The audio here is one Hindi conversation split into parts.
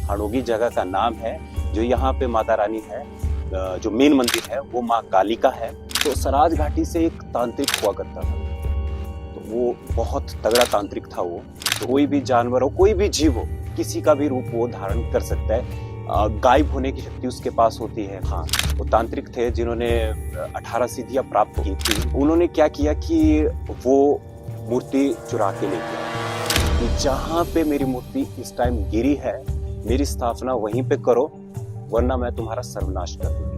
हड़ोगी जगह का नाम है। जो यहाँ पे माता रानी है, जो मेन मंदिर है वो माँ काली का है। तो सराज घाटी से एक तांत्रिक हुआ करता था, तो वो बहुत तगड़ा तांत्रिक था वो। तो कोई भी जानवर हो, कोई भी जीव हो, किसी का भी रूप वो धारण कर सकता है। गायब होने की शक्ति उसके पास होती है। हाँ, वो तांत्रिक थे जिन्होंने 18 सिद्धियां प्राप्त की थी। उन्होंने क्या किया कि वो मूर्ति चुरा के ले गया कि जहां पे मेरी मूर्ति इस टाइम गिरी है, मेरी स्थापना वहीं पे करो, वरना मैं तुम्हारा सर्वनाश कर दूंगी।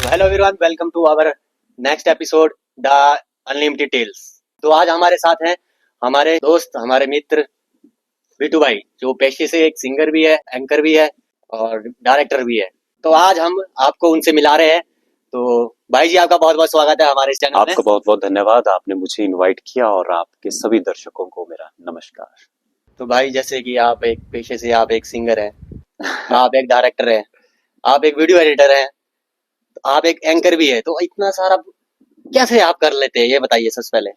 Hello everyone, welcome to our next episode the unlimited tales. तो आज हमारे साथ हैं हमारे दोस्त, हमारे मित्र बिटू भाई, जो पेशे से एक सिंगर भी है, एंकर भी है और डायरेक्टर भी है। तो आज हम आपको उनसे मिला रहे हैं। तो भाई जी, आपका बहुत बहुत स्वागत है हमारे इस चैनल में। आपका बहुत बहुत धन्यवाद, आपने मुझे इनवाइट किया, और आपके सभी दर्शकों को मेरा नमस्कार। तो भाई, जैसे कि आप एक पेशे से आप एक सिंगर हैं, आप एक डायरेक्टर हैं, आप एक वीडियो एडिटर हैं, आप एक एंकर भी है, तो इतना सारा कैसे आप कर लेते हैं, ये बताइए सबसे पहले।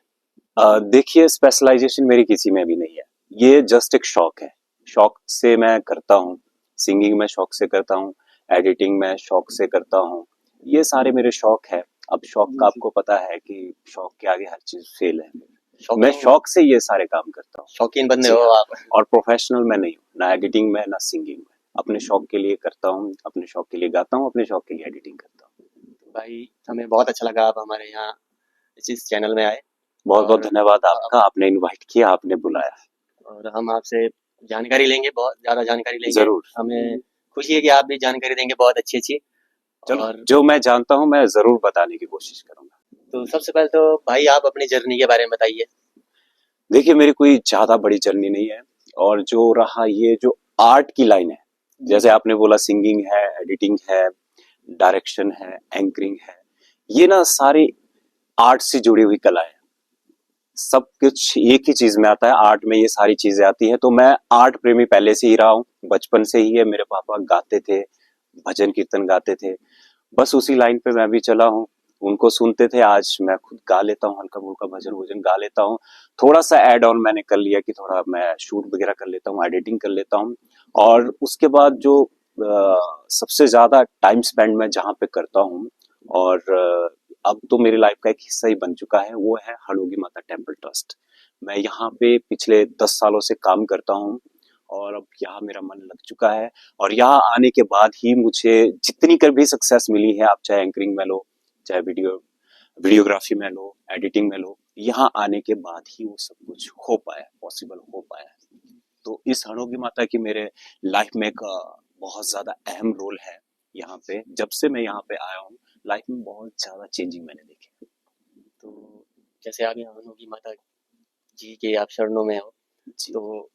देखिए, स्पेशलाइजेशन मेरी किसी में भी नहीं है, ये जस्ट एक शौक है। शौक से मैं करता हूँ। सिंगिंग में शौक से करता हूँ, एडिटिंग में शौक से करता हूँ। ये सारे मेरे शौक है। अब शौक का आपको पता है कि शौक के आगे हर चीज फेल है। मैं शौक से ये सारे काम करता हूँ। शौकीन बंदे हो आप। और प्रोफेशनल मैं नहीं हूँ, ना एडिटिंग में ना सिंगिंग में। अपने शौक के लिए करता हूँ, अपने शौक के लिए गाता हूँ, अपने शौक के लिए एडिटिंग करता हूँ। भाई, हमें बहुत अच्छा लगा आप हमारे यहाँ इस चैनल में आए। बहुत बहुत धन्यवाद आपका, आपने इनवाइट किया, आपने बुलाया। और हम आपसे जानकारी लेंगे, बहुत ज्यादा जानकारी लेंगे। जरूर। हमें खुशी है कि आप भी जानकारी देंगे, बहुत अच्छी अच्छी। और जो मैं जानता हूँ मैं जरूर बताने की कोशिश करूंगा। तो सबसे पहले तो भाई, आप अपनी जर्नी के बारे में बताइए। देखिए, मेरी कोई ज्यादा बड़ी जर्नी नहीं है। और जो रहा ये जो आर्ट की लाइन है, जैसे आपने बोला सिंगिंग है, एडिटिंग है, डायरेक्शन है, एंकरिंग है, ये ना सारी आर्ट से जुड़ी हुई कला है। सब कुछ एक ही चीज में आता है, आर्ट में ये सारी चीजें आती हैं। तो मैं आर्ट प्रेमी पहले से ही रहा हूँ, बचपन से ही है। मेरे पापा गाते थे, भजन कीर्तन गाते थे, बस उसी लाइन पे मैं भी चला हूँ। उनको सुनते थे, आज मैं खुद गा लेता हूँ, हल्का फुल्का भजन वजन गा लेता हूँ। थोड़ा सा एड ऑन मैंने कर लिया कि थोड़ा मैं शूट वगैरह कर लेता हूँ, एडिटिंग कर लेता हूँ। और उसके बाद जो सबसे ज्यादा टाइम स्पेंड मैं जहाँ पे करता हूँ, और अब तो मेरी लाइफ का एक हिस्सा ही बन चुका है, वो है हड़ोगी माता टेम्पल ट्रस्ट। मैं यहाँ पे पिछले 10 सालों से काम करता हूँ, और अब यहाँ मेरा मन लग चुका है। और यहाँ आने के बाद ही मुझे जितनी कर भी सक्सेस मिली है, आप चाहे एंकरिंग में लो, चाहे वीडियोग्राफी में लो, एडिटिंग में लो, यहाँ आने के बाद ही वो सब कुछ हो पाया, पॉसिबल हो पाया। तो इस हड़ोगी माता की मेरे लाइफ में एक बहुत ज्यादा अहम रोल है। यहाँ पे जब से मैं यहाँ पे आया हूँ, लाइफ में बहुत ज्यादा चेंजिंग मैंने देखे। तो जैसे आप यहाँ हनुगी माता जी के आप शरणों में हो, तो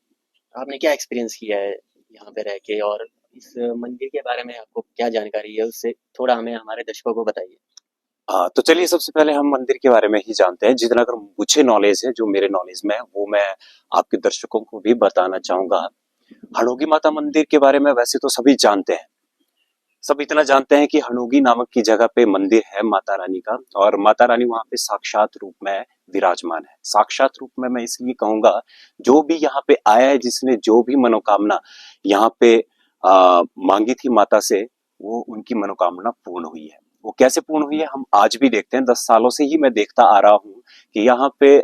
आपने क्या एक्सपीरियंस किया है यहाँ पे रह के, और इस मंदिर के बारे में आपको क्या जानकारी है, उससे थोड़ा हमें, हमारे दर्शकों को बताइए। तो चलिए सबसे पहले हम मंदिर के बारे में ही जानते हैं। जितना अगर मुझे नॉलेज है, जो मेरे नॉलेज में है, वो मैं आपके दर्शकों को भी बताना चाहूंगा। हड़ोगी माता मंदिर के बारे में वैसे तो सभी जानते हैं। सब इतना जानते हैं कि हड़ोगी नामक की जगह पे मंदिर है माता रानी का, और माता रानी वहां पे साक्षात रूप में विराजमान है। साक्षात रूप में मैं इसलिए कहूंगा, जो भी यहाँ पे आया है, जिसने जो भी मनोकामना यहाँ पे मांगी थी माता से, वो उनकी मनोकामना पूर्ण हुई है। वो कैसे पूर्ण हुई है हम आज भी देखते हैं। 10 सालों से ही मैं देखता आ रहा हूँ कि यहाँ पे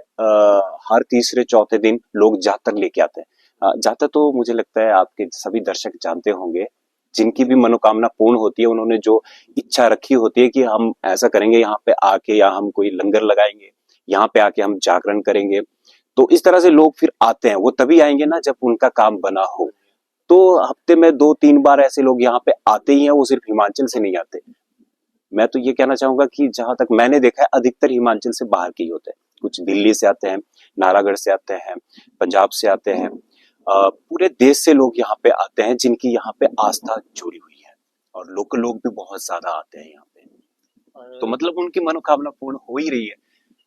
हर तीसरे चौथे दिन लोग जातक लेके आते हैं। जातक तो मुझे लगता है आपके सभी दर्शक जानते होंगे, जिनकी भी मनोकामना पूर्ण होती है, उन्होंने जो इच्छा रखी होती है कि हम ऐसा करेंगे यहाँ पे आके, या हम कोई लंगर लगाएंगे, यहाँ पे आके हम जागरण करेंगे। तो इस तरह से लोग फिर आते हैं। वो तभी आएंगे ना जब उनका काम बना हो। तो हफ्ते में 2-3 बार ऐसे लोग यहाँ पे आते ही हैं, वो सिर्फ हिमाचल से नहीं आते। मैं तो ये कहना चाहूंगा कि जहां तक मैंने देखा है, अधिकतर हिमाचल से बाहर के ही होते हैं। कुछ दिल्ली से आते हैं, नालागढ़ से आते हैं, पंजाब से आते हैं। पूरे देश से लोग यहाँ पे आते हैं, जिनकी यहाँ पे आस्था जुड़ी हुई है। और लोकल लोग भी बहुत ज्यादा आते हैं यहाँ पे। तो मतलब उनकी मनोकामना पूर्ण हो ही रही है।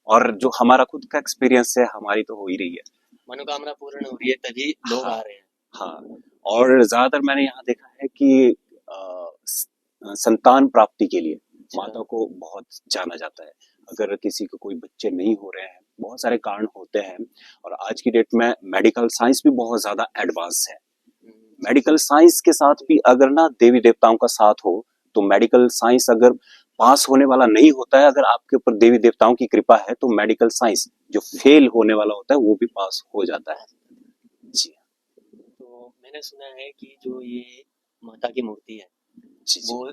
और जो हमारा खुद का एक्सपीरियंस है, हमारी तो हो ही रही है। मनोकामना पूर्ण हो रही है तभी लोग आ रहे हैं। हाँ, और ज्यादातर मैंने यहाँ देखा है कि संतान प्राप्ति के लिए माता को बहुत जाना जाता है। अगर किसी को कोई बच्चे नहीं हो रहे हैं, बहुत सारे कारण होते हैं और आज की डेट में मेडिकल साइंस भी बहुत ज्यादा एडवांस है। मेडिकल साइंस के साथ भी अगर ना देवी देवताओं का साथ हो तो मेडिकल साइंस अगर पास होने वाला नहीं होता है, अगर आपके ऊपर देवी देवताओं की कृपा है तो मेडिकल साइंस जो फेल होने वाला होता है वो भी पास हो जाता है। जी तो मैंने सुना है कि जो ये माता की मूर्ति है जी जी। वो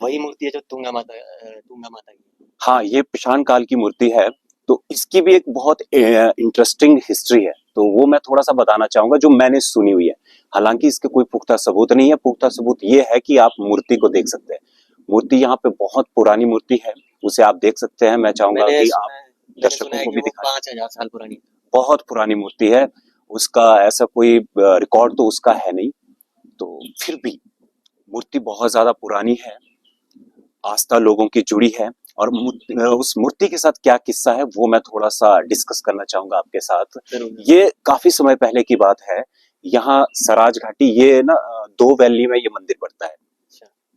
वही मूर्ति है जो तुंगा माता की। हाँ, ये पिशान काल की मूर्ति है। तो इसकी भी एक बहुत इंटरेस्टिंग हिस्ट्री है, तो वो मैं थोड़ा सा बताना चाहूंगा जो मैंने सुनी हुई है। हालांकि इसके कोई पुख्ता सबूत नहीं है। पुख्ता सबूत ये है कि आप मूर्ति को देख सकते हैं। मूर्ति यहाँ पे बहुत पुरानी मूर्ति है, उसे आप देख सकते हैं। मैं चाहूंगा कि आप दर्शकों को भी दिखाएं। 5000 साल पुरानी। बहुत पुरानी मूर्ति है, उसका ऐसा कोई रिकॉर्ड तो उसका है नहीं, तो फिर भी मूर्ति बहुत ज्यादा पुरानी है, आस्था लोगों की जुड़ी है। और उस मूर्ति के साथ क्या किस्सा है वो मैं थोड़ा सा डिस्कस करना चाहूंगा आपके साथ। ये काफी समय पहले की बात है। यहाँ सराज घाटी, ये ना दो वैली में ये मंदिर पड़ता है।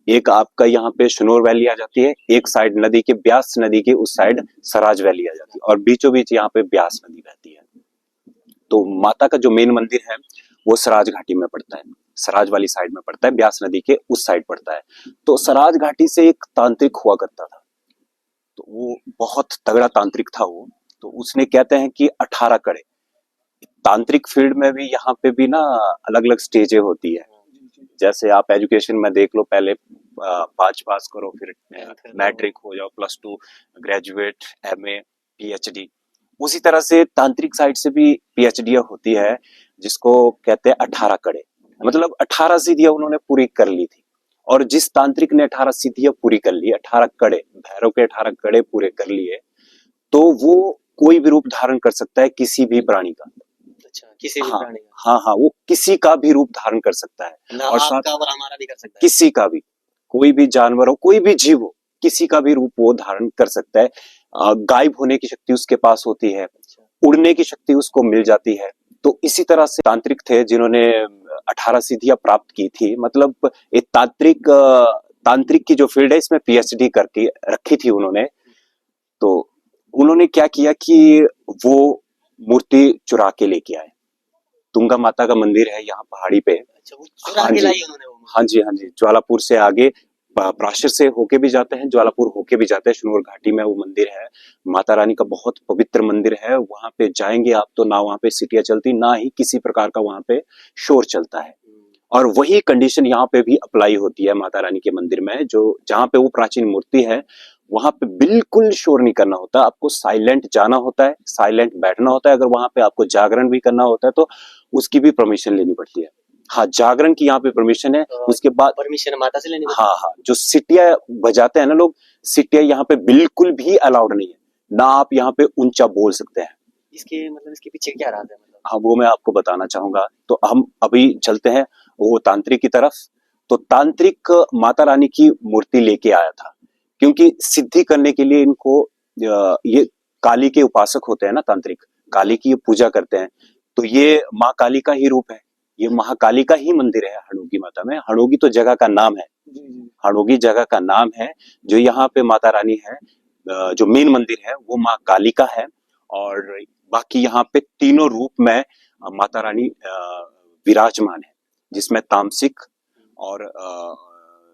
एक आपका यहाँ पे शनोर वैली आ जाती है, एक साइड नदी के ब्यास नदी के उस साइड सराज वैली आ जाती है और बीचों बीच यहाँ पे ब्यास नदी बहती है। तो माता का जो मेन मंदिर है वो सराज घाटी में पड़ता है, सराज वाली साइड में पड़ता है, ब्यास नदी के उस साइड पड़ता है। तो सराज घाटी से एक तांत्रिक हुआ करता था, तो वो बहुत तगड़ा तांत्रिक था वो। तो उसने कहते हैं कि 18 कड़े, तांत्रिक फील्ड में भी यहाँ पे भी ना अलग अलग स्टेजें होती है। जैसे आप एजुकेशन में देख लो, पहले 5 पास करो, फिर मैट्रिक हो जाओ, +2 ग्रेजुएट, MA, PhD। उसी तरह से तांत्रिक साइड से भी PhD होती है, जिसको कहते हैं 18 कड़े। मतलब 18 सिद्धियां उन्होंने पूरी कर ली थी। और जिस तांत्रिक ने 18 सिद्धियां पूरी कर ली, 18 कड़े, भैरव के 18 कड़े पूरे कर लिए, तो वो कोई भी रूप धारण कर सकता है किसी भी प्राणी का। अच्छा, किसी भी प्राणी का? हाँ हाँ, वो किसी का भी रूप धारण कर सकता है। ना और आपका और हमारा भी कर सकता है? किसी का भी, कोई भी जानवर हो, कोई भी जीव हो, किसी का भी रूप वो धारण कर सकता है। गायब होने की शक्ति उसके पास होती है, उड़ने की शक्ति उसको मिल जाती है। तो इसी तरह से तांत्रिक थे जिन्होंने 18 सिद्धियां प्राप्त की थी। मतलब एक तांत्रिक की जो फील्ड है इसमें PhD करके रखी थी उन्होंने। तो उन्होंने क्या किया कि वो मूर्ति चुरा के लेके आए। तुंगा माता का मंदिर है यहाँ पहाड़ी पे। अच्छा, वो चुरा के लाई उन्होंने वो? हाँ जी, ज्वालापुर से आगे प्राशर से होके भी जाते हैं, ज्वालापुर होके भी जाते हैं। शनोर घाटी में वो मंदिर है, माता रानी का बहुत पवित्र मंदिर है। वहां पे जाएंगे आप तो ना वहां पे सीटियां चलती, ना ही किसी प्रकार का वहां पे शोर चलता है। और वही कंडीशन यहाँ पे भी अप्लाई होती है माता रानी के मंदिर में, जो जहाँ पे वो प्राचीन मूर्ति है वहां पे बिल्कुल शोर नहीं करना होता। आपको साइलेंट जाना होता है, साइलेंट बैठना होता है। अगर वहां पे आपको जागरण भी करना होता है तो उसकी भी परमिशन लेनी पड़ती है। हाँ, जागरण की यहाँ पे परमिशन है। उसके बाद परमिशन माता से लेनी पड़ती है? हाँ, जो सिटिया बजाते हैं ना लोग, सिटिया यहाँ पे बिल्कुल भी अलाउड नहीं है। ना आप यहाँ पे ऊंचा बोल सकते हैं। इसके पीछे क्या राज है? मतलब हाँ, वो मैं आपको बताना चाहूंगा। तो हम अभी चलते हैं वो तांत्रिक की तरफ। तो तांत्रिक माता रानी की मूर्ति लेके आया था, क्योंकि सिद्धि करने के लिए इनको ये काली के उपासक होते हैं ना तांत्रिक, काली की पूजा करते हैं। तो ये माँ काली का ही रूप है, ये महाकाली का ही मंदिर है हड़ोगी माता में। हड़ोगी तो जगह का नाम है, हड़ोगी जगह का नाम है। जो यहाँ पे माता रानी है, जो मेन मंदिर है वो माँ काली का है। और बाकी यहाँ पे तीनों रूप में माता रानी विराजमान है, जिसमें तामसिक और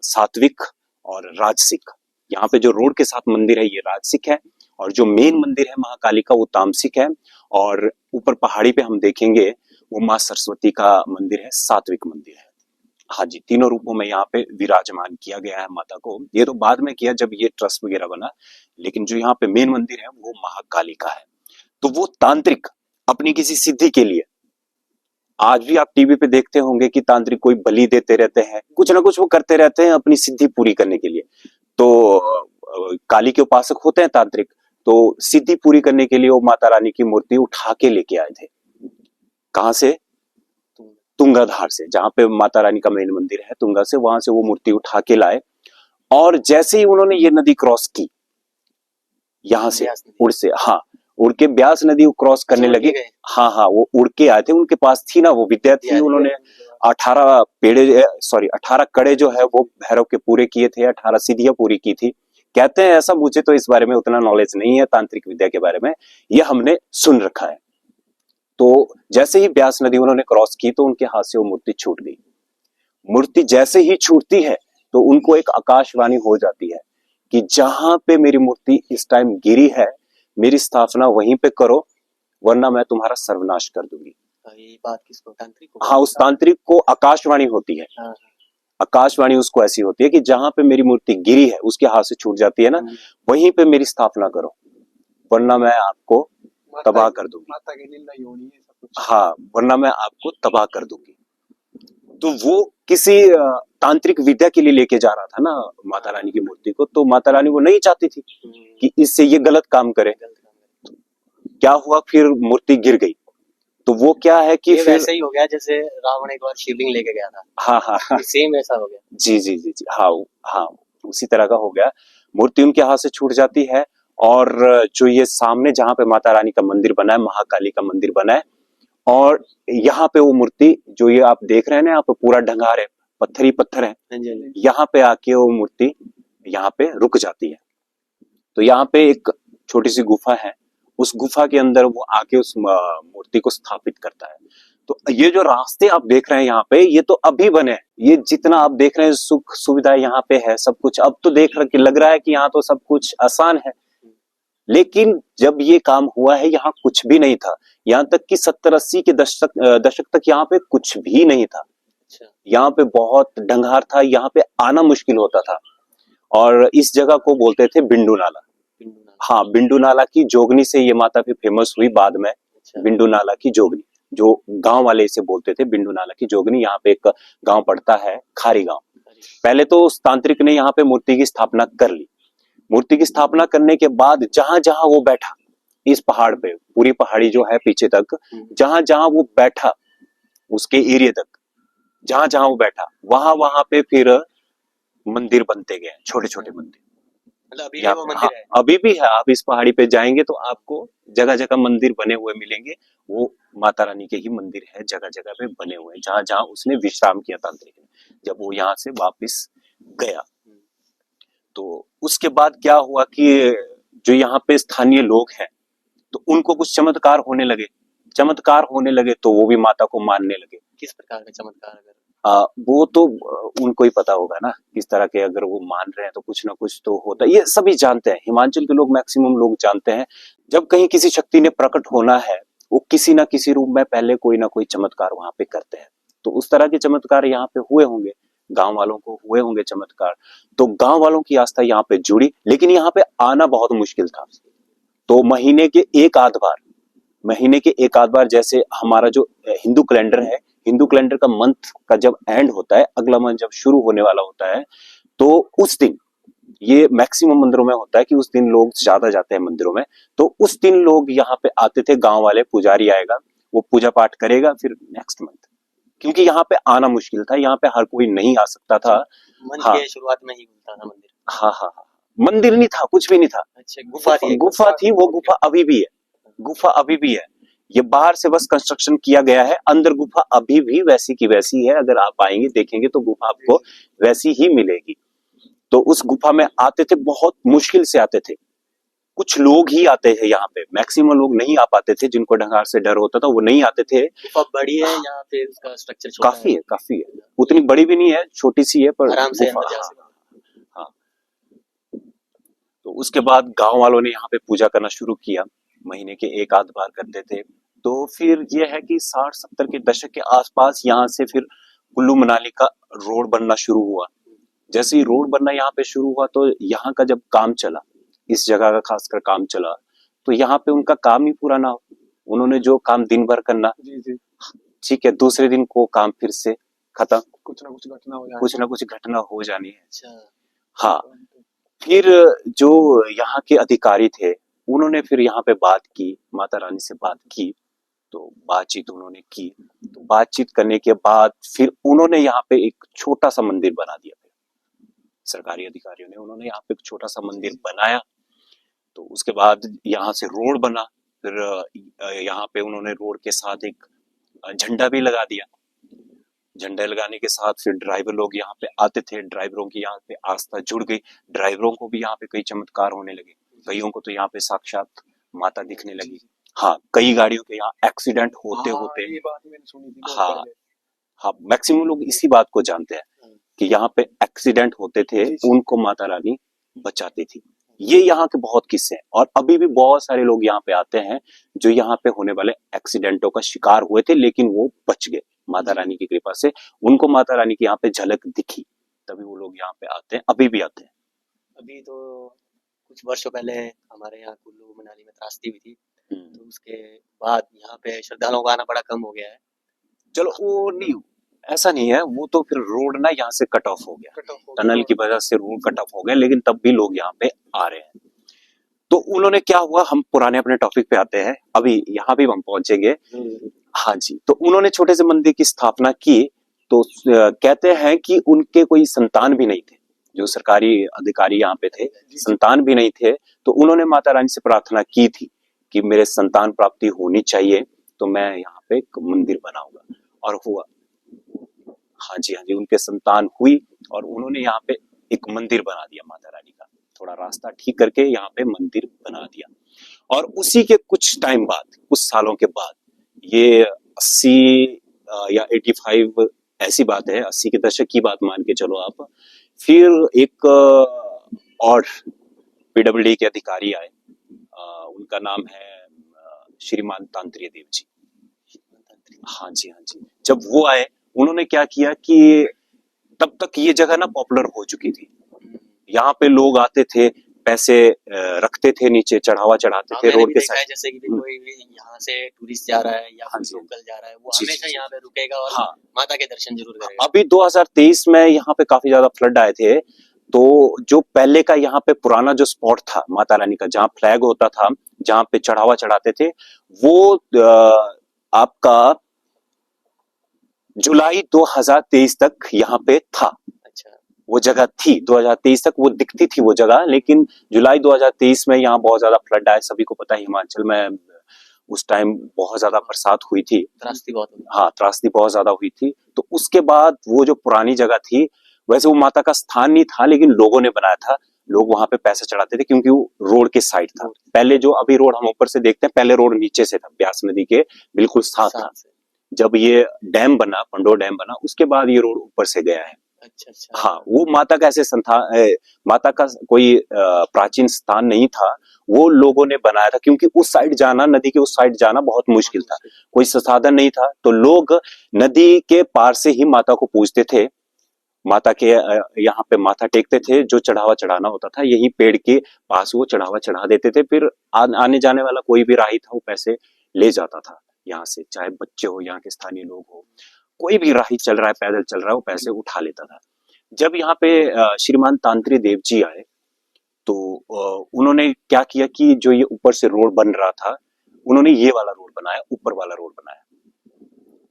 सात्विक और राजसिक। यहाँ पे जो रोड के साथ मंदिर है ये राजसिक है, और जो मेन मंदिर है महाकाली का वो तामसिक है। और ऊपर पहाड़ी पे हम देखेंगे वो माँ सरस्वती का मंदिर है, सात्विक मंदिर है। हाँ जी, तीनों रूपों में यहाँ पे विराजमान किया गया है माता को। ये तो बाद में किया जब ये ट्रस्ट वगैरह बना, लेकिन जो यहाँ पे मेन मंदिर है वो महाकाली का है। तो वो तांत्रिक अपनी किसी सिद्धि के लिए, आज भी आप टीवी पे देखते होंगे कि तांत्रिक कोई बलि देते रहते हैं, कुछ ना कुछ वो करते रहते हैं अपनी सिद्धि पूरी करने के लिए। तो काली के उपासक होते हैं तांत्रिक, तो सिद्धि पूरी करने के लिए वो माता रानी की मूर्ति उठा के लेके आए थे। कहां से? तुंगाधार से, जहां पे माता रानी का मेन मंदिर है तुंगा से, वहां से वो मूर्ति उठा के लाए। और जैसे ही उन्होंने ये नदी क्रॉस की, यहां से उड़ से, हाँ, उड़ के ब्यास नदी क्रॉस करने लगे। हाँ, वो उड़ के आए थे, उनके पास थी ना वो विद्या थी। उन्होंने 18 कड़े जो है वो भैरव के पूरे किए थे, 18 सिद्धियां पूरी की थी। कहते हैं ऐसा, मुझे तो इस बारे में उतना नॉलेज नहीं है तांत्रिक विद्या के बारे में, ये हमने सुन रखा है। तो जैसे ही ब्यास नदी उन्होंने क्रॉस की तो उनके हाथ से वो मूर्ति छूट गई। मूर्ति जैसे ही छूटती है तो उनको एक आकाशवाणी हो जाती है कि जहां पे मेरी मूर्ति इस टाइम गिरी है, मेरी स्थापना वहीं पे करो, वरना मैं तुम्हारा सर्वनाश कर दूंगी। ये बात किसको, तांत्रिक को? हाँ, उस तांत्रिक को आकाशवाणी होती है। हाँ, आकाशवाणी उसको ऐसी होती है कि जहां पे मेरी मूर्ति गिरी है, उसके हाथ से छूट जाती है ना, वहीं पे मेरी स्थापना करो, वरना मैं आपको तबाह कर दूंगी। माता की लीला ही होनी है सब कुछ। हाँ, वरना मैं आपको तबाह कर दूंगी। तो वो किसी तांत्रिक विद्या के लिए लेके जा रहा था ना माता रानी की मूर्ति को, तो माता रानी वो नहीं चाहती थी कि इससे ये गलत काम करे। क्या हुआ, फिर मूर्ति गिर गई। तो वो क्या है कि ये फिर वैसे ही हो गया जैसे रावण एक बार शिवलिंग लेके गया था। हाँ हाँ हाँ, सेम ऐसा हो गया। जी जी जी जी, हाँ हाँ, उसी तरह का हो गया। मूर्ति उनके हाथ से छूट जाती है, और जो ये सामने जहां पे माता रानी का मंदिर बना है, महाकाली का मंदिर बना है, और यहाँ पे वो मूर्ति जो ये आप देख रहे हैं ना, यहाँ पे पूरा ढंगार है, पत्थर ही पत्थर है, हाँ जी, हाँ जी। यहाँ पे आके वो मूर्ति यहाँ पे रुक जाती है। तो यहाँ पे एक छोटी सी गुफा है, उस गुफा के अंदर वो आके उस मूर्ति को स्थापित करता है। तो ये जो रास्ते आप देख रहे हैं यहाँ पे, ये तो अभी बने हैं। ये जितना आप देख रहे हैं सुख सुविधा यहाँ पे है, सब कुछ अब तो देख रहे लग रहा है कि यहाँ तो सब कुछ आसान है, लेकिन जब ये काम हुआ है यहाँ कुछ भी नहीं था। यहाँ तक कि 70-80 के दशक तक यहाँ पे कुछ भी नहीं था। अच्छा। यहाँ पे बहुत ढंगार था, यहाँ पे आना मुश्किल होता था, और इस जगह को बोलते थे बिंडू नाला। हाँ, बिंडू नाला की जोगनी से ये माता फिर फेमस हुई बाद में। अच्छा। बिंडू नाला की जोगनी, जो गांव वाले इसे बोलते थे बिंडू नाला की जोगनी। यहाँ पे एक गांव पड़ता है खारी गांव। पहले तो उस तांत्रिक ने यहाँ पे मूर्ति की स्थापना कर ली। मूर्ति की स्थापना करने के बाद जहां जहां वो बैठा, इस पहाड़ पे पूरी पहाड़ी जो है पीछे तक, जहां जहां वो बैठा उसके एरिया तक, जहां जहां वो बैठा वहां वहां पे फिर मंदिर बनते गए, छोटे छोटे मंदिर। मतलब अभी भी यहाँ वो पे, मंदिर हाँ, है? अभी भी है। आप इस पहाड़ी पे जाएंगे तो आपको जगह जगह मंदिर बने हुए मिलेंगे। वो माता रानी के ही मंदिर है, जगह जगह पे बने हुए हैं, जहां जहां उसने विश्राम किया तांत्रिक ने, जब वो यहाँ से वापिस गया। तो उसके बाद क्या हुआ कि जो यहाँ पे स्थानीय लोग हैं, तो उनको कुछ चमत्कार होने लगे। चमत्कार होने लगे तो वो भी माता को मानने लगे। किस प्रकार का चमत्कार? अगर वो तो उनको ही पता होगा ना किस तरह के, अगर वो मान रहे हैं तो कुछ ना कुछ तो होता है। ये सभी जानते हैं, हिमाचल के लोग मैक्सिमम लोग जानते हैं, जब कहीं किसी शक्ति ने प्रकट होना है, वो किसी ना किसी रूप में पहले कोई ना कोई चमत्कार वहां पे करते हैं। तो उस तरह के चमत्कार यहाँ पे हुए होंगे, गांव वालों को हुए होंगे चमत्कार, तो गांव वालों की आस्था यहाँ पे जुड़ी। लेकिन यहाँ पे आना बहुत मुश्किल था। तो महीने के एक आध बार, जैसे हमारा जो हिंदू कैलेंडर है, हिंदू कैलेंडर का मंथ का जब एंड होता है, अगला मंथ जब शुरू होने वाला होता है, तो उस दिन ये मैक्सिमम मंदिरों में होता है कि उस दिन लोग ज्यादा जाते हैं मंदिरों में। तो उस दिन लोग यहाँ पे आते थे, गांव वाले, पुजारी आएगा, वो पूजा पाठ करेगा, फिर नेक्स्ट मंथ। क्योंकि यहाँ पे आना मुश्किल था, यहाँ पे हर कोई नहीं आ सकता था। मंथ हाँ के शुरुआत में ही खुलता था मंदिर? हाँ हाँ हाँ, मंदिर नहीं था, कुछ भी नहीं था। अच्छा, गुफा थी? गुफा थी, वो गुफा अभी भी है। गुफा अभी भी है। ये बाहर से बस कंस्ट्रक्शन किया गया है, अंदर गुफा अभी भी वैसी की वैसी है। अगर आप आएंगे देखेंगे तो गुफा आपको वैसी ही मिलेगी। तो उस गुफा में आते थे, बहुत मुश्किल से आते थे, कुछ लोग ही आते थे यहाँ पे, मैक्सिमम लोग नहीं आ पाते थे। जिनको ढंगार से डर होता था वो नहीं आते थे। गुफा बड़ी है या फिर उसका स्ट्रक्चर छोटा काफी है, काफी है, उतनी बड़ी भी नहीं है, छोटी सी है, पर आराम से गुफा। अंदर जा हाँ, सकते? हाँ। तो उसके बाद गांव वालों ने यहाँ पे पूजा करना शुरू किया, महीने के एक आध बार करते थे। तो फिर ये है कि 60-70 के दशक के आसपास यहाँ से फिर कुल्लू मनाली का रोड बनना शुरू हुआ। जैसे ही रोड बनना यहाँ पे शुरू हुआ, तो यहाँ का जब काम चला, इस जगह का खासकर काम चला, तो यहाँ पे उनका काम ही पूरा ना हो। उन्होंने जो काम दिन भर करना, जी जी, ठीक है, दूसरे दिन को काम फिर से खत्म, कुछ ना कुछ घटना हो जाए। कुछ ना कुछ घटना हो जानी है। अच्छा। हाँ, फिर जो यहाँ के अधिकारी थे, उन्होंने फिर यहाँ पे बात की, माता रानी से बात की, तो बातचीत उन्होंने की। तो बातचीत करने के बाद फिर उन्होंने यहाँ पे एक छोटा सा मंदिर बना दिया। सरकारी अधिकारियों ने, उन्होंने यहाँ पे एक छोटा सा मंदिर बनाया। तो उसके बाद यहाँ से रोड बना, फिर यहाँ पे उन्होंने रोड के साथ एक झंडा भी लगा दिया। झंडे लगाने के साथ फिर ड्राइवर लोग यहाँ पे आते थे, ड्राइवरों की यहाँ पे आस्था जुड़ गई, ड्राइवरों को भी यहाँ पे कई चमत्कार होने लगे, कईयों को तो यहाँ पे साक्षात माता दिखने लगी। हाँ, कई गाड़ियों के यहाँ एक्सीडेंट होते होते, ये बात मैंने सुनी थी बहुत हाँ पहले। हाँ, मैक्सिमम लोग इसी बात को जानते हैं कि यहाँ पे एक्सीडेंट होते थे, जी, जी। उनको माता रानी बचाती थी। ये यहाँ के बहुत किस्से हैं और अभी भी बहुत सारे लोग यहाँ पे आते हैं जो यहाँ पे होने वाले एक्सीडेंटों का शिकार हुए थे, लेकिन वो बच गए माता रानी की कृपा से। उनको माता रानी की यहाँ पे झलक दिखी, तभी वो लोग यहाँ पे आते हैं, अभी भी आते हैं। अभी तो कुछ वर्षों पहले हमारे यहाँ कुल्लू मनाली में त्रासदी हुई थी, तो उसके बाद यहाँ पे श्रद्धालुओं का आना बड़ा कम हो गया है। चलो वो नहीं, ऐसा नहीं है, वो तो फिर रोड ना यहाँ से कट ऑफ हो गया, कट ऑफ हो टनल गया। की वजह से रोड कट ऑफ हो गया, लेकिन तब भी लोग यहाँ पे आ रहे हैं। तो उन्होंने क्या हुआ, हम पुराने अपने टॉपिक पे आते हैं, अभी यहाँ भी हम पहुंचेंगे। हाँ जी, तो उन्होंने छोटे से मंदिर की स्थापना की, तो कहते हैं कि उनके कोई संतान भी नहीं थे, जो सरकारी अधिकारी यहाँ पे थे, संतान भी नहीं थे, तो उन्होंने माता रानी से प्रार्थना की थी कि मेरे संतान प्राप्ति होनी चाहिए, तो मैं यहाँ पे एक मंदिर बनाऊंगा, और हुआ। हाँ जी, हाँ जी, उनके संतान हुई और उन्होंने यहाँ पे एक मंदिर बना दिया माता रानी का, थोड़ा रास्ता ठीक करके यहाँ पे मंदिर बना दिया। और उसी के कुछ टाइम बाद, कुछ सालों के बाद, ये 80 या 85 ऐसी बात है, 80 के दशक की बात मान के चलो आप, फिर एक और पीडब्ल्यूडी के अधिकारी आए, उनका नाम है श्रीमान तांत्रिय देव जी। हाँ जी, हाँ जी, जब वो आए, उन्होंने क्या किया कि तब तक ये जगह ना पॉपुलर हो चुकी थी, यहाँ पे लोग आते थे, पैसे रखते थे, नीचे चढ़ावा चढ़ाते थे रोड के साइड। जैसे कि कोई भी यहाँ से टूरिस्ट जा रहा है या हाँ फिर जी, लोकल जा रहा है, वो जी, हमेशा जी, यहाँ पे रुकेगा और हाँ, माता के दर्शन जरूर करेगा। अभी 2023 में यहाँ पे काफी ज्यादा फ्लड आए थे, तो जो पहले का यहाँ पे पुराना जो स्पॉट था माता रानी का, जहाँ फ्लैग होता था, जहाँ पे चढ़ावा चढ़ाते थे, वो आपका जुलाई 2023 तक यहाँ पे था। अच्छा, वो जगह थी 2023 तक, वो दिखती थी वो जगह, लेकिन जुलाई 2023 में यहाँ बहुत ज्यादा फ्लड आए। सभी को पता है हिमाचल में उस टाइम बहुत ज्यादा बरसात हुई थी, त्रासदी बहुत हुई। हाँ, त्रासदी बहुत ज्यादा हुई थी। तो उसके बाद वो जो पुरानी जगह थी, वैसे वो माता का स्थान नहीं था, लेकिन लोगों ने बनाया था, लोग वहां पे पैसे चढ़ाते थे, क्योंकि वो रोड के साइड था। पहले जो अभी रोड हम ऊपर से देखते हैं, पहले रोड नीचे से था, ब्यास नदी के बिल्कुल साथ था। जब ये डैम बना, पंडोर डैम बना, उसके बाद ये रोड ऊपर से गया है। अच्छा अच्छा। हाँ, वो माता का ऐसे माता का कोई प्राचीन स्थान नहीं था, वो लोगों ने बनाया था, क्योंकि उस साइड जाना, नदी के उस साइड जाना बहुत मुश्किल था, कोई संसाधन नहीं था, तो लोग नदी के पार से ही माता को पूजते थे, माता के यहाँ पे माथा टेकते थे, जो चढ़ावा चढ़ाना होता था यही पेड़ के पास वो चढ़ावा चढ़ा देते थे, फिर आने जाने वाला कोई भी राही था वो पैसे ले जाता था यहाँ से, चाहे बच्चे हो, यहाँ के स्थानीय लोग हो, कोई भी राही चल रहा है, पैदल चल रहा है, वो पैसे उठा लेता था। जब यहाँ पे श्रीमान तांत्रिय देव जी आए, तो उन्होंने क्या किया कि जो ये ऊपर से रोड बन रहा था, उन्होंने ये वाला रोड बनाया, ऊपर वाला रोड बनाया।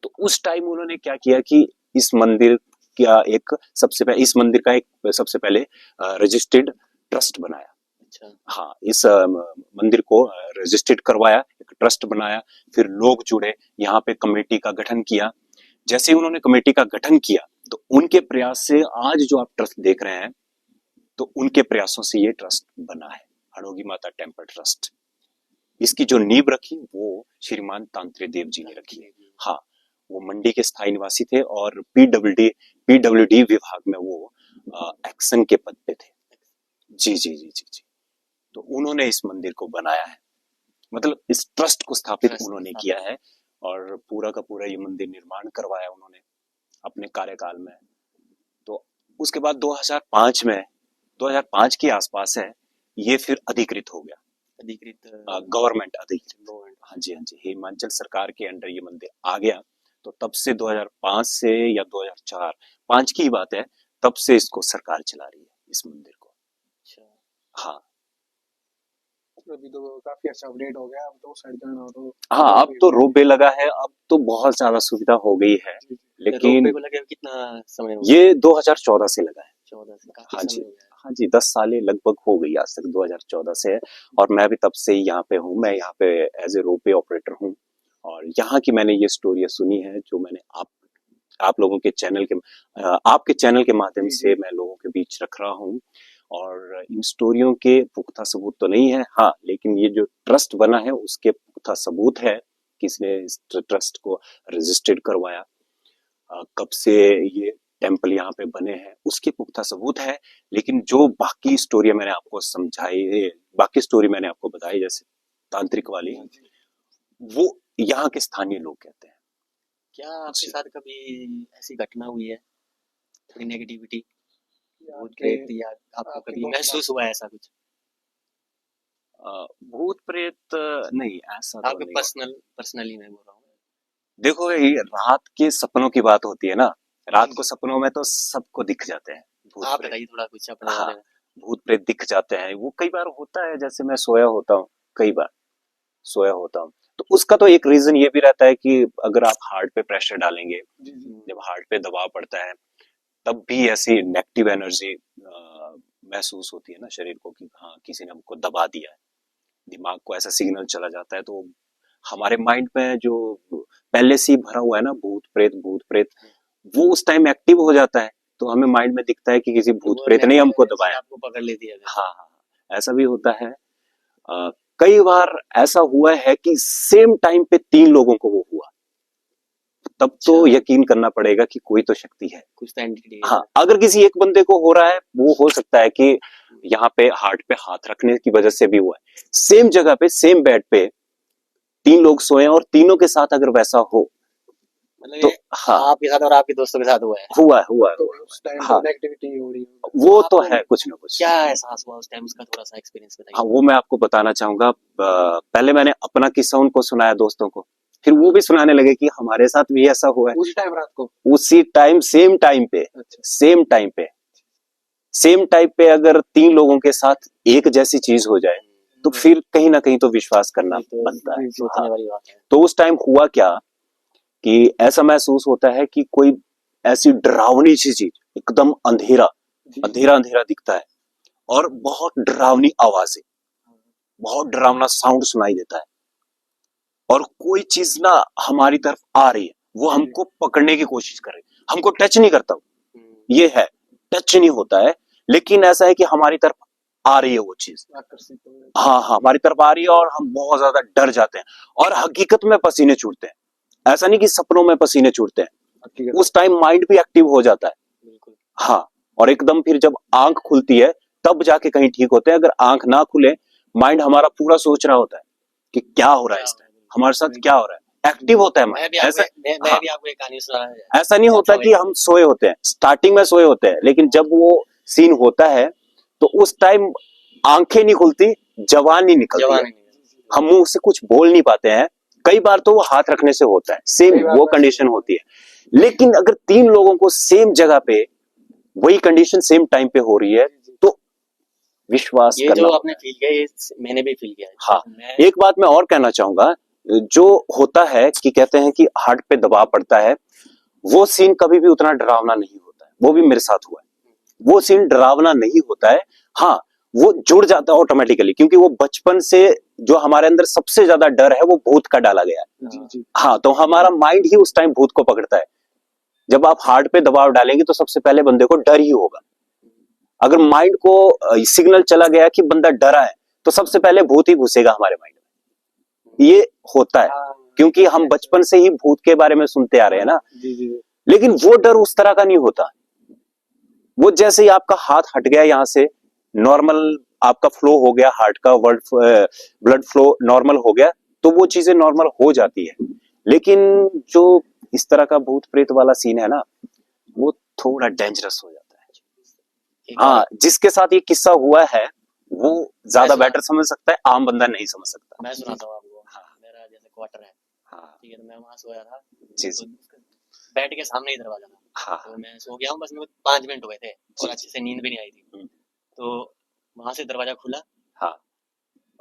तो उस टाइम उन्होंने क्या किया कि इस मंदिर का एक सबसे पहले, इस मंदिर का एक सबसे पहले रजिस्टर्ड ट्रस्ट बनाया। अच्छा। हाँ, इस मंदिर को रजिस्टर्ड करवाया, एक ट्रस्ट बनाया, फिर लोग जुड़े, यहाँ पे कमेटी का गठन किया। जैसे उन्होंने कमेटी का गठन किया, तो उनके प्रयास से आज जो आप ट्रस्ट देख रहे हैं, तो उनके प्रयासों से ये ट्रस्ट बना है, हड़ोगी माता टेम्पल ट्रस्ट। इसकी जो नींव रखी वो श्रीमान तांत्रिय देव जी ने रखी है। हाँ, वो मंडी के स्थायी निवासी थे और पीडब्ल्यूडी विभाग में वो एक्शन के पद पे थे। जी जी जी जी जी। तो उन्होंने इस मंदिर को बनाया है, मतलब इस ट्रस्ट को स्थापित उन्होंने किया है, और पूरा का पूरा ये मंदिर निर्माण करवाया उन्होंने अपने कार्यकाल में। तो उसके बाद 2005 के आसपास है, ये फिर अधिकृत हो गया, अधिकृत गवर्नमेंट अधिकृत। हाँ जी, हाँ जी, हिमाचल सरकार के अंडर ये मंदिर आ गया। तो तब से 2005 से या 2004 5 की ही बात है, तब से इसको सरकार चला रही है, इस मंदिर को। हाँ, अभी तो काफी अच्छा अपडेट हो गया, अब तो साइड जाना हो तो। हाँ, अब तो रोपवे लगा है, अब तो बहुत ज्यादा सुविधा हो गई है, लेकिन रोपवे को लगे कितना समय हो ये 2014 से लगा है। 14 से काफी हाँ समय जी, हो गया। हाँ जी, 10 सालें लगभग हो गई आज तक, 2014 से है, और मैं भी तब से यहाँ पे हूँ। मैं यहाँ पे एज ए रोपवे ऑपरेटर हूँ, और यहाँ की मैंने ये स्टोरी सुनी है जो मैंने आप लोगों के चैनल के आपके चैनल के माध्यम जी, से मैं लोगों के बीच रख रहा हूँ। और इन स्टोरियों के पुख्ता सबूत तो नहीं है, हाँ, लेकिन ये जो ट्रस्ट बना है उसके पुख्ता सबूत है। किसने इस ट्रस्ट को रजिस्टर्ड करवाया, कब से ये टेम्पल यहाँ पे बने हैं, उसके पुख्ता सबूत है। लेकिन जो बाकी स्टोरी मैंने आपको समझाई, बाकी स्टोरी मैंने आपको बताई, जैसे तांत्रिक वाली, वो यहाँ के स्थानीय लोग कहते हैं। क्या आपके जी। साथ कभी ऐसी घटना हुई है, थोड़ी नेगेटिविटी, भूत आपके प्रेत, या आपको आपके कभी दोस्त महसूस हुआ है ऐसा कुछ भूत प्रेत नहीं, ऐसा तो आपके नहीं हुआ। पर्सनली मैं बोल रहा हूँ। देखो, ये रात के सपनों की बात होती है ना, रात को सपनों में तो सबको दिख जाते हैं भूत आप प्रेत। बताइए थोड़ा कुछ अपने हाँ, बारे में। भूत प्रेत दिख जाते हैं। वो कई बार होता है, जैसे मैं सोया होता हूँ, कई बार सोया होता हूँ, तो उसका तो एक रीजन ये भी रहता है कि अगर आप हार्ट पे प्रेशर डालेंगे, जी जी जब हार्ट पे दबाव पड़ता है, तब भी ऐसी नेगेटिव एनर्जी महसूस होती है ना शरीर को, कि हाँ, किसी ने हमको दबा दिया है। दिमाग को ऐसा सिग्नल चला जाता है, तो हमारे माइंड में जो पहले से ही भरा हुआ है ना भूत प्रेत, वो उस टाइम एक्टिव हो जाता है। तो हमें माइंड में दिखता है कि किसी तो भूत वो प्रेत ने ही हमको नेगेटिव एनर्जी दबाया। आपको पकड़ लेती है फिर। हाँ हाँ हाँ, ऐसा भी होता है। कई बार ऐसा हुआ है कि सेम टाइम पे 3 लोगों को वो हुआ, तब तो अच्छा। यकीन करना पड़ेगा कि कोई तो शक्ति है। कुछ तो एंटिटी है। हाँ, अगर किसी एक बंदे को हो रहा है, वो हो सकता है कि यहाँ पे हार्ट पे हाथ रखने की वजह से भी हुआ है। सेम जगह पे, सेम बेड पे 3 लोग सोए और तीनों के साथ अगर वैसा हो, मतलब तो ये हाँ, आपके साथ और आपके दोस्तों के साथ हुआ है। हुआ तो है। उस टाइम हाँ, तो नेगेटिविटी हो रही है। वो तो आपको है कुछ ना कुछ। क्या एहसास हुआ उस टाइम, उसका थोड़ा सा एक्सपीरियंस हाँ, बताइए। वो मैं आपको बताना चाहूंगा। पहले मैंने अपना किस्सा उनको सुनाया, दोस्तों को, फिर वो भी सुनाने लगे कि हमारे साथ भी ऐसा हुआ है। उस टाइम रात को उसी टाइम, सेम टाइम पे, अच्छा सेम टाइम पे, सेम टाइम पे अगर 3 लोगों के साथ एक जैसी चीज हो जाए, तो फिर कहीं ना कहीं तो विश्वास करना ये तो बनता है। सोचने हाँ, वाली बात है। तो उस टाइम हुआ क्या कि ऐसा महसूस होता है कि कोई ऐसी डरावनी सी चीज, एकदम अंधेरा जी अंधेरा अंधेरा दिखता है, और बहुत डरावनी आवाजें, बहुत डरावना साउंड सुनाई देता है, और कोई चीज ना हमारी तरफ आ रही है, वो हमको पकड़ने की कोशिश कर रही है, हमको टच नहीं करता वो, ये है, टच नहीं होता है, लेकिन ऐसा है कि हमारी तरफ आ रही है वो चीज। आकर्षित हो गए। हाँ हाँ, हमारी तरफ आ रही है, और हम बहुत ज्यादा डर जाते हैं, और हकीकत में पसीने छूटते हैं। ऐसा नहीं कि सपनों में पसीने छूटते हैं, हकीकत उस टाइम माइंड भी एक्टिव हो जाता है। बिल्कुल। हाँ, और एकदम फिर जब आंख खुलती है, तब जाके कहीं ठीक होते हैं। अगर आंख ना खुले, माइंड हमारा पूरा सोच रहा होता है कि क्या हो रहा है इस टाइम, हमारे साथ क्या हो रहा है, एक्टिव होता है मैं माइंड। भी ऐसा, आपको मैं हाँ, भी आपको एक कहानी सुना। ऐसा नहीं होता कि हम सोए होते हैं, स्टार्टिंग में सोए होते हैं, लेकिन जब वो सीन होता है, तो उस टाइम आंखें नहीं खुलती, जवान नहीं निकलती है, जवान हम मुंह से कुछ बोल नहीं पाते हैं। कई बार तो वो हाथ रखने से होता है, सेम कई बार वो तो ऐसे कंडीशन होती है। लेकिन अगर 3 लोगों को सेम जगह पे वही कंडीशन सेम टाइम पे हो रही है, तो विश्वास ये करना जो होता आपने है। फील किया, ये मैंने भी फील किया है। हाँ, मैं एक बात मैं और कहना चाहूंगा, जो होता है कि कहते हैं कि हार्ट पे दबाव पड़ता है, वो सीन कभी भी उतना डरावना नहीं होता है। वो भी मेरे साथ हुआ है, वो सीन डरावना नहीं होता है। हाँ, वो जुड़ जाता है ऑटोमेटिकली, क्योंकि वो बचपन से जो हमारे अंदर सबसे ज्यादा डर है, वो भूत का डाला गया है। जी जी हाँ, तो हमारा माइंड ही उस टाइम भूत को पकड़ता है। जब आप हार्ट पे दबाव डालेंगे, तो सबसे पहले बंदे को डर ही होगा। अगर माइंड को सिग्नल चला गया कि बंदा डरा है, तो सबसे पहले भूत ही घुसेगा हमारे माइंड में। ये होता है, क्योंकि हम बचपन से ही भूत के बारे में सुनते आ रहे हैं ना। जी जी लेकिन वो डर उस तरह का नहीं होता। वो जैसे ही आपका हाथ हट गया यहाँ से, नॉर्मल आपका फ्लो हो गया, हार्ट का ब्लड फ्लो नॉर्मल हो गया, तो वो चीजें नॉर्मल हो जाती है। लेकिन जो इस तरह का भूत प्रेत वाला सीन है ना, वो थोड़ा डेंजरस हो जाता है। एक बार हाँ, जिसके साथ ये किस्सा हुआ है, वो ज्यादा मैं बेटर समझ सकता है, आम बंदा नहीं समझ सकता। मैं सुनाता हूँ आपको। हाँ। मेरा जैसे क्वार्टर है, हाँ ठीक है, तो मैं वहां सोया था। जी तो जी। बेड के सामने ही दरवाजा था। हाँ तो मैं सो गया हूँ, बस मेरे को 5 मिनट हुए थे और जी, अच्छे से नींद भी नहीं आई थी। हम्म, तो वहां से दरवाजा खुला, हाँ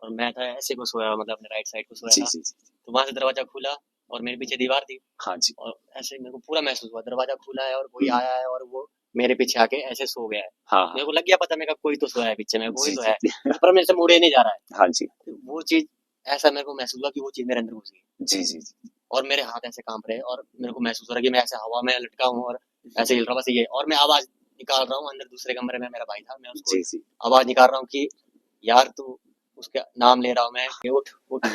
और मैं था ऐसे को सोया, मतलब अपने राइट साइड को सोया जी था। जी जी, तो वहां से दरवाजा खुला, और मेरे पीछे दीवार थी, हाँ जी, और ऐसे मेरे को पूरा महसूस हुआ दरवाजा खुला है और कोई आया है, और वो मेरे पीछे आके ऐसे सो गया है। हाँ मेरे हाँ को लग गया पता, मेरे का कोई तो सोया है पीछे में, कोई जी तो जी है, पर मेरे से मुड़े नहीं जा रहा है। हाँ जी तो वो चीज ऐसा मेरे को महसूस हुआ कि वो चीज मेरे अंदर घुस गई। जी जी जी। और मेरे हाथ ऐसे कांप रहे और मेरे को महसूस हो रहा है कि मैं ऐसे हवा में लटका हूँ और ऐसे हिल रहा हूँ, बस ये। और मैं आवाज निकाल रहा हूँ, अंदर दूसरे कमरे में मेरा भाई था, मैं उसको जी जी आवाज निकाल रहा हूँ कि यार तू, उसका नाम ले रहा हूँ मैं कि उठ उठ,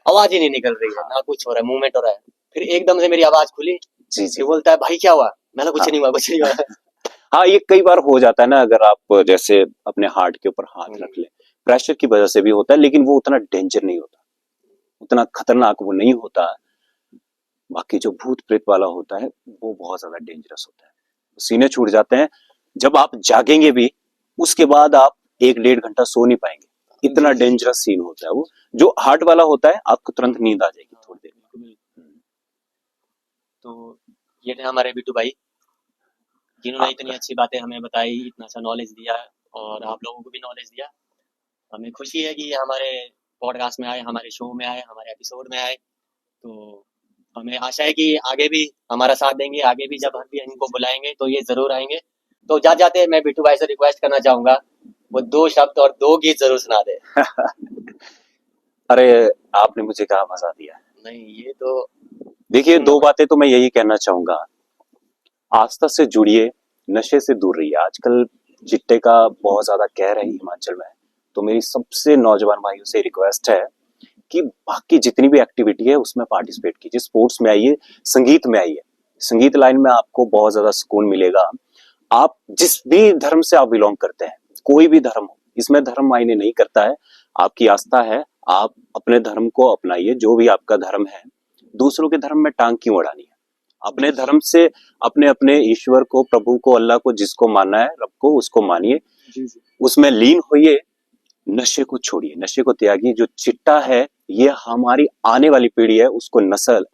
आवाज ही नहीं निकल रही है, ना कुछ हो रहा है, मूवमेंट हो रहा है। फिर एकदम से मेरी आवाज खुली, जी ये जी बोलता है भाई क्या हुआ? मैंने कुछ हाँ नहीं हुआ, कुछ नहीं हुआ। हाँ, ये कई बार हो जाता है ना, अगर आप जैसे अपने हार्ट के ऊपर हाथ रख ले, प्रेशर की वजह से भी होता है, लेकिन वो उतना डेंजर नहीं होता, उतना खतरनाक वो नहीं होता। बाकी जो भूत प्रेत वाला होता है वो बहुत ज्यादा डेंजरस होता है, सीने छूट जाते हैं। जब आप जागेंगे भी उसके बाद आप 1 डेढ़ घंटा सो नहीं पाएंगे, इतना जी। डेंजरस सीन होता है वो। जो हार्ट वाला होता है आपको तुरंत नींद आ जाएगी थोड़ी देर में। तो ये थे हमारे बिट्टू भाई, जिन्होंने इतनी अच्छी बातें हमें बताई, इतना अच्छा नॉलेज दिया और आप लोगों को भी नॉलेज दिया। हमें खुशी है कि ये हमारे पॉडकास्ट में आए, हमारे शो में आए, हमारे एपिसोड में आए। तो हमें आशा है कि आगे भी हमारा साथ देंगे, आगे भी जब हम भी इनको बुलाएंगे तो ये जरूर आएंगे। तो जाते जाते मैं बिट्टू भाई से रिक्वेस्ट करना चाहूंगा, वो 2 शब्द और 2 गीत जरूर सुना दे। अरे आपने मुझे कहा मजा दिया। नहीं, ये तो देखिए सुनना 2 पड़ेगा। बातें तो मैं यही कहना चाहूंगा, आस्था से जुड़िए, नशे से दूर रहिए। आजकल चिट्टे का बहुत ज्यादा कहर है हिमाचल में, तो मेरी सबसे नौजवान भाइयों से रिक्वेस्ट है कि बाकी जितनी भी एक्टिविटी है उसमें पार्टिसिपेट कीजिए, स्पोर्ट्स में आइए, संगीत में आइए। संगीत लाइन में आपको बहुत ज्यादा सुकून मिलेगा। आप जिस भी धर्म से आप बिलोंग करते हैं, कोई भी धर्म हो, इसमें धर्म मायने नहीं करता है, आपकी आस्था है, आप अपने धर्म को अपनाइए, जो भी आपका धर्म है। दूसरों के धर्म में टांग क्यों अड़ानी है? अपने धर्म से अपने अपने ईश्वर को, प्रभु को, अल्लाह को, जिसको मानना है, रब को, उसको मानिए, जी जी उसमें लीन होइए। नशे को छोड़िए, नशे को त्यागिए। जो चिट्टा है ये हमारी आने वाली पीढ़ी है उसको नस्ल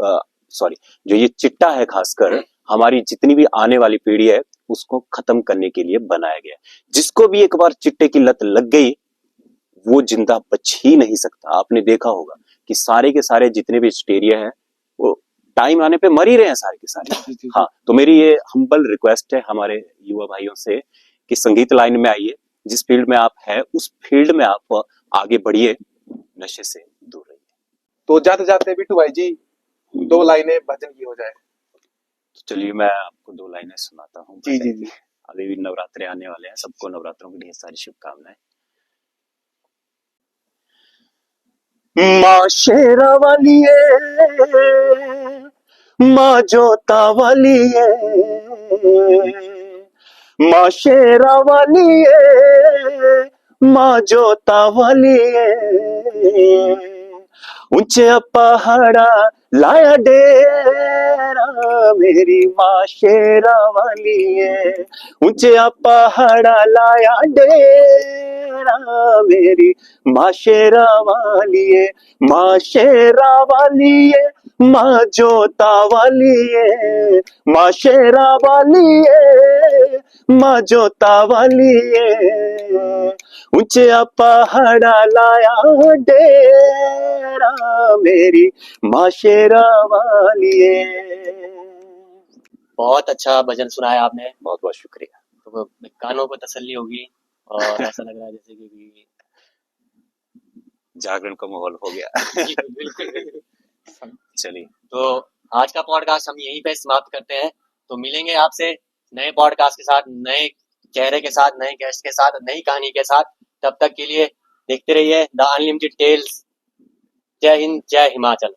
सॉरी जो ये चिट्टा है खासकर हमारी जितनी भी आने वाली पीढ़ी है उसको खत्म करने के लिए बनाया गया है। जिसको भी एक बार चिट्टे की लत लग गई वो जिंदा बच ही नहीं सकता। आपने देखा होगा कि सारे के सारे जितने भी स्टेरिया हैं वो टाइम आने पे मर ही रहे हैं सारे के सारे। जी जी हाँ, तो मेरी ये हम्बल रिक्वेस्ट है हमारे युवा भाइयों से कि संगीत लाइन में आइए, जिस फील्ड में आप है उस फील्ड में आप आगे बढ़िए, नशे से दूर रहिए। तो जाते जाते बिट्टू भाई जी 2 लाइनें भजन की हो जाए। तो चलिए मैं आपको 2 लाइनें सुनाता हूँ। जी जी जी अभी भी नवरात्रे आने वाले हैं, सबको नवरात्रों की ढेर सारी शुभकामनाएं। माँ शेरा वाली है, माँ जोता वाली है, माँ शेरा वाली है, माँ जोता वाली है। ऊंचे पहाड़ा लाया डेरा, मेरी माँ शेरा वाली है। ऊंचे पहाड़ा लाया डेरा, मेरी माँ शेरा वाली है। माँ शेरा वाली है, माँ जोता वाली है, माँ शेरा वाली है, माँ जोता वाली है। ऊंचे पहाड़ा लाया डेरा, मेरी माँ शेरा वाली है। बहुत अच्छा भजन सुनाया आपने, बहुत बहुत शुक्रिया। तो कानों को तसल्ली होगी और ऐसा लग रहा है जैसे कि जागरण का माहौल हो गया। जी, बिल्कुल। चलिए, तो आज का पॉडकास्ट हम यहीं पे समाप्त करते हैं। तो मिलेंगे आपसे नए पॉडकास्ट के साथ, नए चेहरे के साथ, नए गेस्ट के साथ, नई कहानी के साथ। तब तक के लिए देखते रहिए द अनलिमिटेड टेल्स। जय हिंद, जय हिमाचल।